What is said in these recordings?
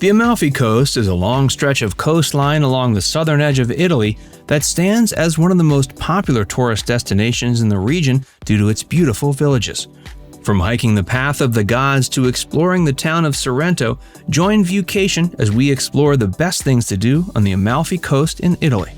The Amalfi Coast is a long stretch of coastline along the southern edge of Italy that stands as one of the most popular tourist destinations in the region due to its beautiful villages. From hiking the Path of the Gods to exploring the town of Sorrento, join Viewcation as we explore the best things to do on the Amalfi Coast in Italy.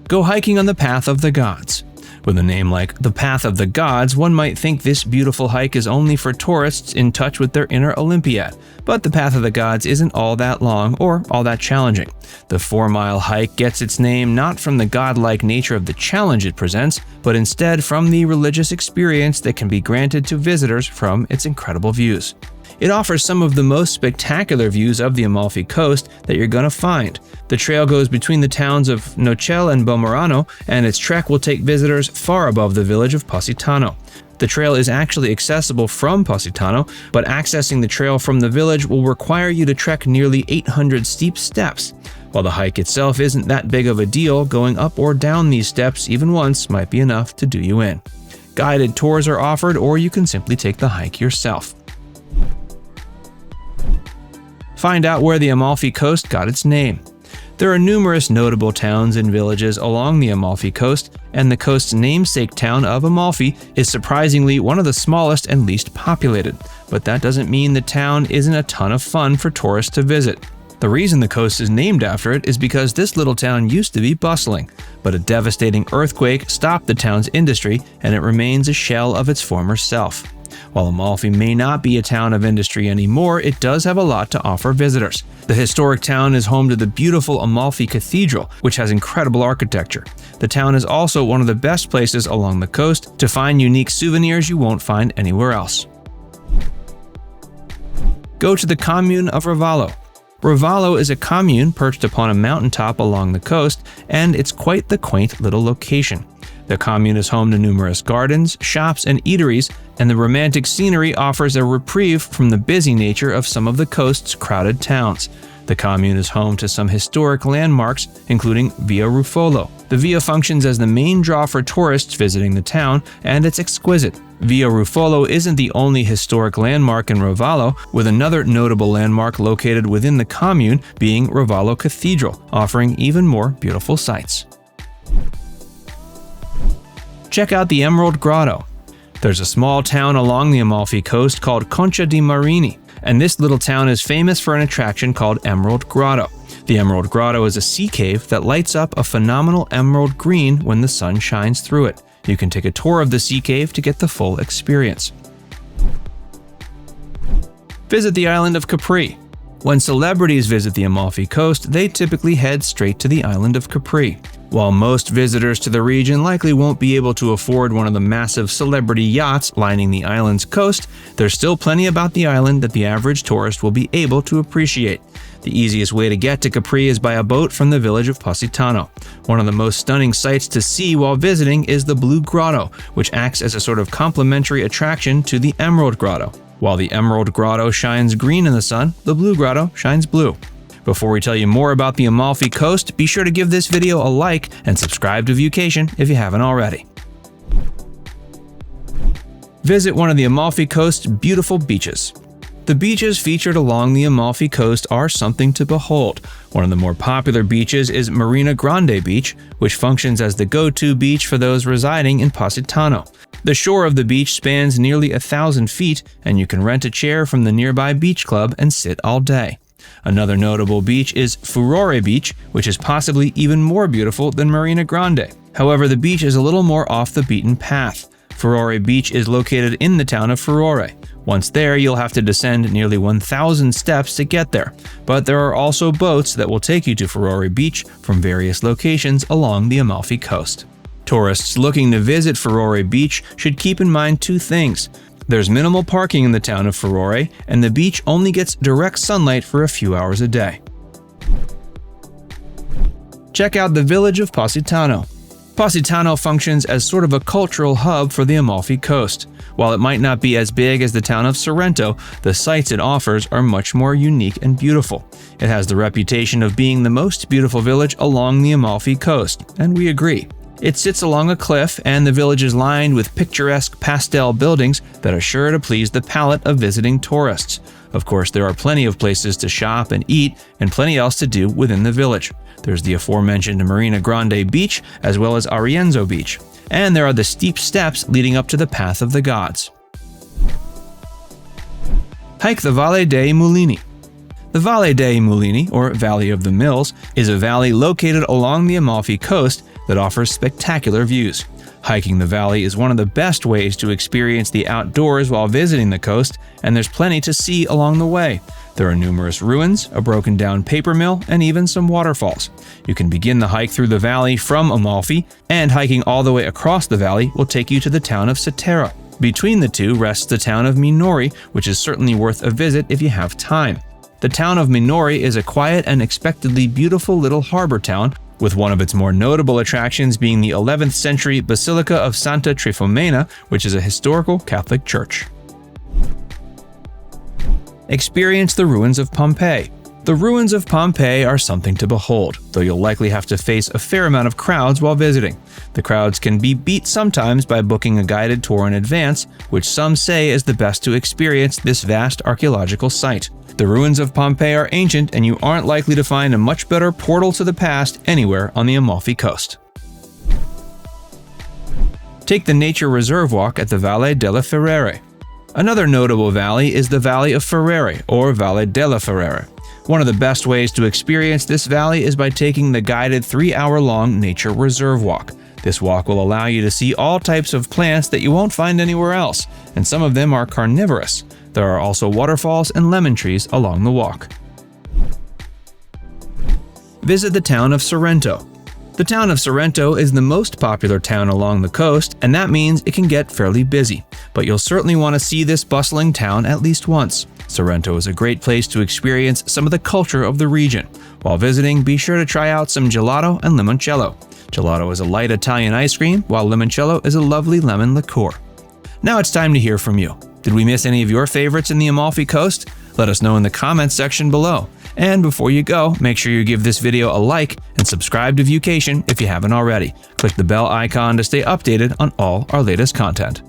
Go hiking on the Path of the Gods. With a name like the Path of the Gods, one might think this beautiful hike is only for tourists in touch with their inner Olympiad, but the Path of the Gods isn't all that long or all that challenging. The 4-mile hike gets its name not from the godlike nature of the challenge it presents, but instead from the religious experience that can be granted to visitors from its incredible views. It offers some of the most spectacular views of the Amalfi Coast that you're going to find. The trail goes between the towns of Nocelle and Bomerano, and its trek will take visitors far above the village of Positano. The trail is actually accessible from Positano, but accessing the trail from the village will require you to trek nearly 800 steep steps. While the hike itself isn't that big of a deal, going up or down these steps even once might be enough to do you in. Guided tours are offered, or you can simply take the hike yourself. Find out where the Amalfi Coast got its name. There are numerous notable towns and villages along the Amalfi Coast, and the coast's namesake town of Amalfi is surprisingly one of the smallest and least populated. But that doesn't mean the town isn't a ton of fun for tourists to visit. The reason the coast is named after it is because this little town used to be bustling, but a devastating earthquake stopped the town's industry and it remains a shell of its former self. While Amalfi may not be a town of industry anymore, it does have a lot to offer visitors. The historic town is home to the beautiful Amalfi Cathedral, which has incredible architecture. The town is also one of the best places along the coast to find unique souvenirs you won't find anywhere else. Go to the Commune of Ravello. Ravello is a commune perched upon a mountaintop along the coast, and it's quite the quaint little location. The commune is home to numerous gardens, shops, and eateries, and the romantic scenery offers a reprieve from the busy nature of some of the coast's crowded towns. The commune is home to some historic landmarks, including Via Ruffolo. The via functions as the main draw for tourists visiting the town, and it's exquisite. Via Ruffolo isn't the only historic landmark in Ravello, with another notable landmark located within the commune being Ravello Cathedral, offering even more beautiful sights. Check out the Emerald Grotto. There's a small town along the Amalfi Coast called Conca di Marini, and this little town is famous for an attraction called Emerald Grotto. The Emerald Grotto is a sea cave that lights up a phenomenal emerald green when the sun shines through it. You can take a tour of the sea cave to get the full experience. Visit the island of Capri. When celebrities visit the Amalfi Coast, they typically head straight to the island of Capri. While most visitors to the region likely won't be able to afford one of the massive celebrity yachts lining the island's coast, there's still plenty about the island that the average tourist will be able to appreciate. The easiest way to get to Capri is by a boat from the village of Positano. One of the most stunning sights to see while visiting is the Blue Grotto, which acts as a sort of complementary attraction to the Emerald Grotto. While the Emerald Grotto shines green in the sun, the Blue Grotto shines blue. Before we tell you more about the Amalfi Coast, be sure to give this video a like and subscribe to Viewcation if you haven't already. Visit one of the Amalfi Coast's beautiful beaches. The beaches featured along the Amalfi Coast are something to behold. One of the more popular beaches is Marina Grande Beach, which functions as the go-to beach for those residing in Positano. The shore of the beach spans nearly 1,000 feet, and you can rent a chair from the nearby beach club and sit all day. Another notable beach is Ferriere Beach, which is possibly even more beautiful than Marina Grande. However, the beach is a little more off the beaten path. Ferriere Beach is located in the town of Ferriere. Once there, you'll have to descend nearly 1,000 steps to get there, but there are also boats that will take you to Ferriere Beach from various locations along the Amalfi Coast. Tourists looking to visit Ferriere Beach should keep in mind two things. There's minimal parking in the town of Ferriere, and the beach only gets direct sunlight for a few hours a day. Check out the village of Positano. Positano functions as sort of a cultural hub for the Amalfi Coast. While it might not be as big as the town of Sorrento, the sights it offers are much more unique and beautiful. It has the reputation of being the most beautiful village along the Amalfi Coast, and we agree. It sits along a cliff, and the village is lined with picturesque pastel buildings that are sure to please the palate of visiting tourists. Of course, there are plenty of places to shop and eat, and plenty else to do within the village. There's the aforementioned Marina Grande Beach, as well as Arienzo Beach. And there are the steep steps leading up to the Path of the Gods. Hike the Valle dei Mulini. The Valle dei Mulini, or Valley of the Mills, is a valley located along the Amalfi Coast that offers spectacular views. Hiking the valley is one of the best ways to experience the outdoors while visiting the coast, and there's plenty to see along the way. There are numerous ruins, a broken-down paper mill, and even some waterfalls. You can begin the hike through the valley from Amalfi, and hiking all the way across the valley will take you to the town of Sorrento. Between the two rests the town of Minori, which is certainly worth a visit if you have time. The town of Minori is a quiet and unexpectedly beautiful little harbor town, with one of its more notable attractions being the 11th century Basilica of Santa Trifomena, which is a historical Catholic church. Experience the ruins of Pompeii. The ruins of Pompeii are something to behold, though you'll likely have to face a fair amount of crowds while visiting. The crowds can be beat sometimes by booking a guided tour in advance, which some say is the best to experience this vast archaeological site. The ruins of Pompeii are ancient, and you aren't likely to find a much better portal to the past anywhere on the Amalfi Coast. Take the nature reserve walk at the Valle delle Ferriere. Another notable valley is the Valley of Ferriere, or Valle delle Ferriere. One of the best ways to experience this valley is by taking the guided 3-hour-long nature reserve walk. This walk will allow you to see all types of plants that you won't find anywhere else, and some of them are carnivorous. There are also waterfalls and lemon trees along the walk. Visit the town of Sorrento. The town of Sorrento is the most popular town along the coast, and that means it can get fairly busy. But you'll certainly want to see this bustling town at least once. Sorrento is a great place to experience some of the culture of the region. While visiting, be sure to try out some gelato and limoncello. Gelato is a light Italian ice cream, while limoncello is a lovely lemon liqueur. Now it's time to hear from you. Did we miss any of your favorites in the Amalfi Coast? Let us know in the comments section below. And before you go, make sure you give this video a like and subscribe to Viewcation if you haven't already. Click the bell icon to stay updated on all our latest content.